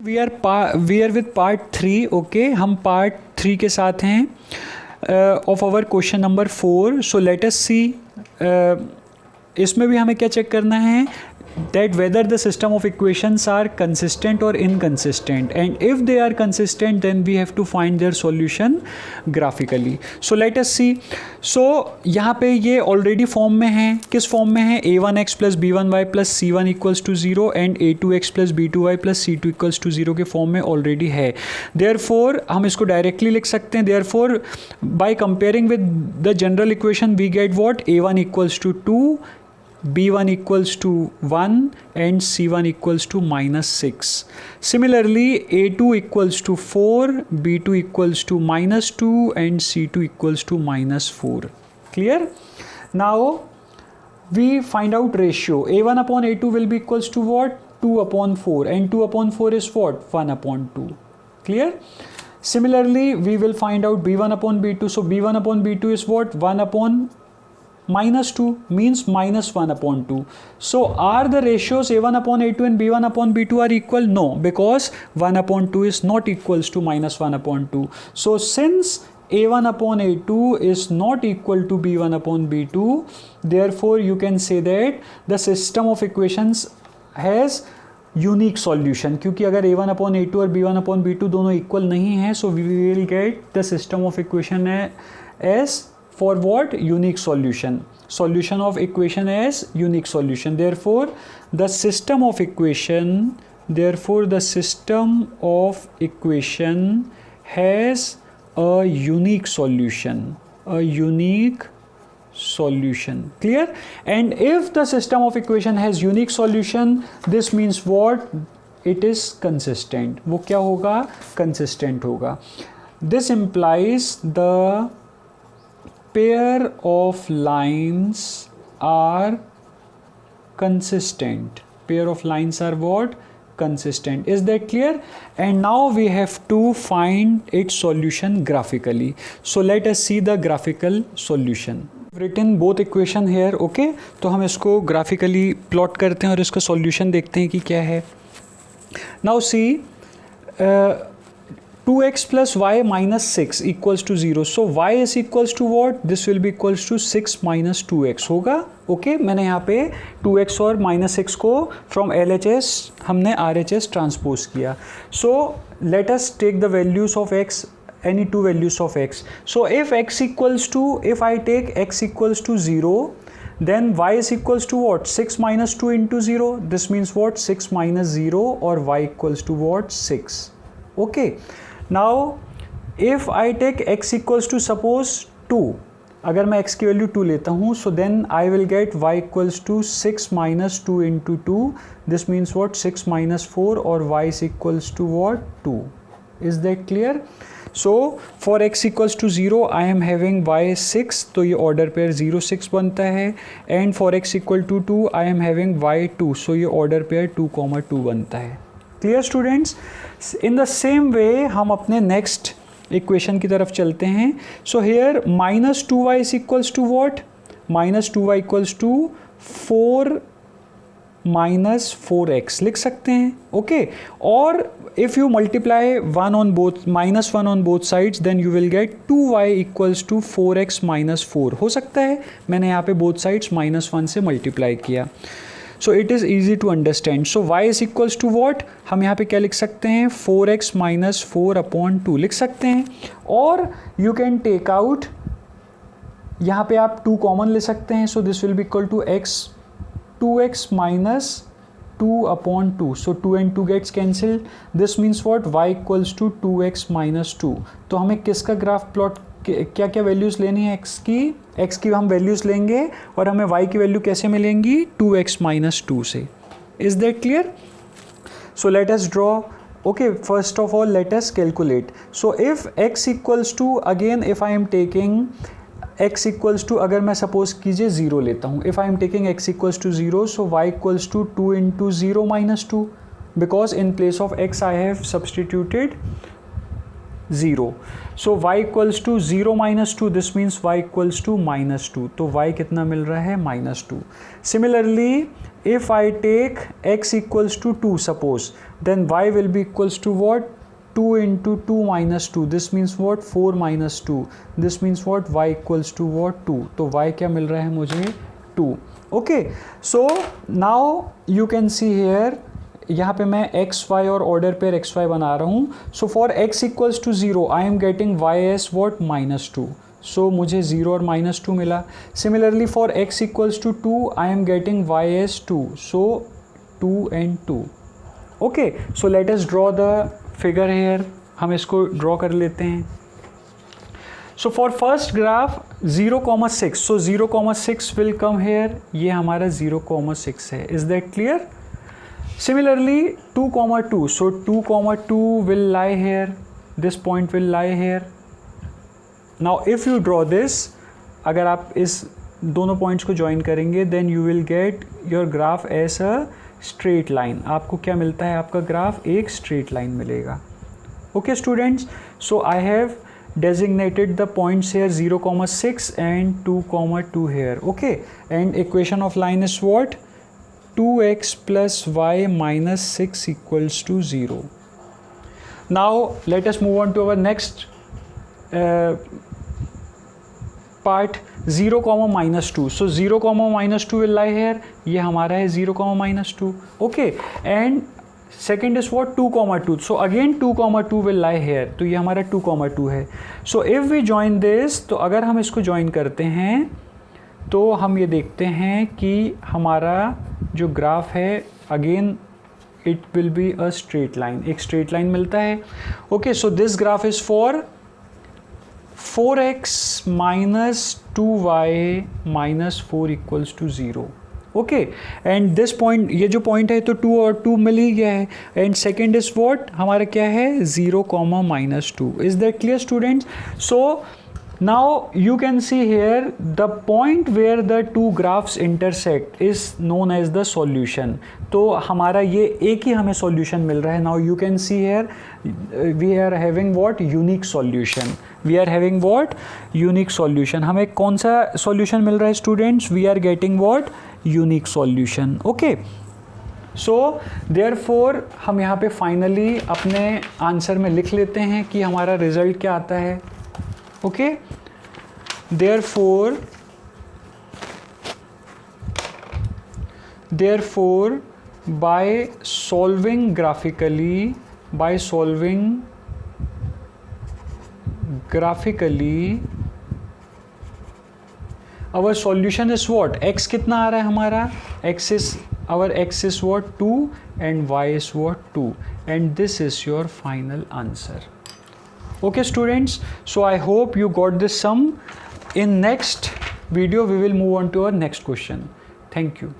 We are with part 3. Okay, हम part 3 के साथ हैं of our question number 4. So let us see, इसमें भी हमें क्या चेक करना है, that whether the system of equations are consistent or inconsistent, and if they are consistent then we have to find their solution graphically. So let us see. So यहाँ पे ये already form में है. किस form में है? a1x plus b1y plus c1 equals to 0 and a2x plus b2y plus c2 equals to 0 के form में already है. Therefore हम इसको डायरेक्टली लिख सकते हैं. Therefore by comparing with the general equation we get what? a1 equals to 2, b1 equals to 1 and c1 equals to minus 6. Similarly, a2 equals to 4, b2 equals to minus 2 and c2 equals to minus 4. Clear? Now, we find out ratio. a1 upon a2 will be equals to what? 2 upon 4, and 2 upon 4 is what? 1 upon 2. Clear? Similarly, we will find out b1 upon b2. So, b1 upon b2 is what? 1 upon minus 2 means minus 1 upon 2. So are the ratios a1 upon a2 and b1 upon b2 are equal? No, because 1 upon 2 is not equals to minus 1 upon 2. So since a1 upon a2 is not equal to b1 upon b2, therefore you can say that the system of equations has unique solution. क्योंकि अगर a1 upon a2 और b1 upon b2 दोनों equal नहीं है, so we will get the system of equation as for what? Unique solution. Solution of equation as unique solution. Therefore the system of equation has a unique solution. A unique solution. Clear? And if the system of equation has unique solution, this means what? It is consistent. वो क्या होगा? Consistent होगा. This implies the pair of lines are consistent. Pair of lines are what? Consistent. Is that clear? And now we have to find its solution graphically. So let us see the graphical solution. Written both equation here. Okay, तो हम इसको graphically plot करते हैं और इसका solution देखते हैं कि क्या है. Now see, 2x plus y minus 6 equals to 0. So y is equals to what? This will be equals to 6 minus 2x होगा. ओके, मैंने यहाँ पे 2x और minus 6 को from LHS हमने RHS ट्रांसपोज किया. So let us take the values of x, any two values of x. So if I take x equals to 0, then y is equals to what? 6 minus 2 into 0. This means what? 6 minus 0, or y equals to what? 6. Okay. Now if I take x equals to suppose 2, अगर मैं x की value 2 लेता हूँ, so then I will get y equals to 6 minus 2 into 2. This means what? 6 minus 4, or y is equals to what? 2. Is that clear? So for x equals to 0 I am having y 6, तो ये order pair 0 6 बनता है. And for x equal to 2 I am having y 2, so ये order pair 2, 2 बनता है. Clear students? In the same way हम अपने next equation की तरफ चलते हैं. So here minus 2y is equals to what? Minus 2y equals to 4 minus 4x लिख सकते हैं. ओके, और if you multiply minus 1 on both sides, then you will get 2y equals to 4x minus 4. हो सकता है मैंने यहाँ पे बोथ साइड्स -1 से मल्टीप्लाई किया. So it is easy to understand. So y is equals to what? हम यहाँ पे क्या लिख सकते हैं? 4x माइनस 4 अपॉन 2 लिख सकते हैं. और यू कैन टेक आउट, यहाँ पे आप 2 कॉमन ले सकते हैं. So this will be equal to 2x minus 2 upon 2. So 2 and 2 gets cancelled. This means what? Y equals to 2x minus 2. तो हमें किसका ग्राफ प्लॉट, क्या क्या वैल्यूज़ लेनी है? x की हम वैल्यूज़ लेंगे और हमें y की वैल्यू कैसे मिलेंगी? 2x minus 2 से. Is that clear? So let us draw. Okay, first of all let us calculate. So if x equals to, again if I am taking x equals to, अगर मैं suppose कीजिए 0 लेता हूँ, if I am taking x equals to 0, so y equals to 2 into 0 minus 2, because in place of x I have substituted 0. So y equals to 0 minus 2, this means y equals to -2. तो y कितना मिल रहा है? -2. Similarly if I take x equals to 2 suppose, then y will be equals to what? 2 into 2 minus 2. This means what? 4 minus 2. This means what? Y equals to what? 2. तो y क्या मिल रहा है मुझे? 2. Okay, so now you can see here, यहाँ पे मैं x y और order पे x y बना रहा हूँ. So for x equals to 0 I am getting y as what? minus 2. So मुझे 0 और minus 2 मिला. Similarly for x equals to 2 I am getting y as 2. So 2 and 2. Okay, so let us draw the figure here. हम इसको draw कर लेते हैं. So for first graph 0,6. So 0,6 will come here. ये हमारा 0,6 है. Is that clear? Similarly 2,2. So 2,2 will lie here. This point will lie here. Now if you draw this, अगर आप इस दोनों पॉइंट्स को ज्वाइन करेंगे, then you will get your graph as a straight line. आपको क्या मिलता है? आपका ग्राफ एक straight line मिलेगा. Okay students, so I have designated the points here 0,6 and 2,2 here. Okay, and equation of line is what? 2x plus y minus 6 equals to 0. Now let us move on to our next part 0, minus 2. So 0, minus 2 will lie here. ये हमारा है 0, minus 2. Okay, and second is what? 2, 2. So again 2, 2 will lie here. तो ये हमारा 2, 2 है. So if we join this, तो अगर हम इसको join करते हैं तो हम ये देखते हैं कि हमारा जो ग्राफ है again it will be a straight line. एक straight line मिलता है. Okay, so this graph is for 4x minus 2y minus 4 equals to 0. Okay, and this point, ये जो point है तो 2 और 2 मिल ही गया है. And second is what? हमारा क्या है? 0, minus 2. Is that clear students? So now you can see here the point where the two graphs intersect is known as the solution. तो हमारा ये एक ही हमें solution मिल रहा है. Now you can see here we are having what? Unique solution. We are having what? Unique solution. हमें कौन सा solution मिल रहा है students? We are getting what? Unique solution. Okay. So therefore हम यहाँ पे finally अपने आंसर में लिख लेते हैं कि हमारा रिजल्ट क्या आता है. Okay, therefore by solving graphically our solution is what? X कितना आ रहा है हमारा? Our x is what? 2 and y is what? 2, and this is your final answer. Okay students, so I hope you got this sum. In next video we will move on to our next question. Thank you.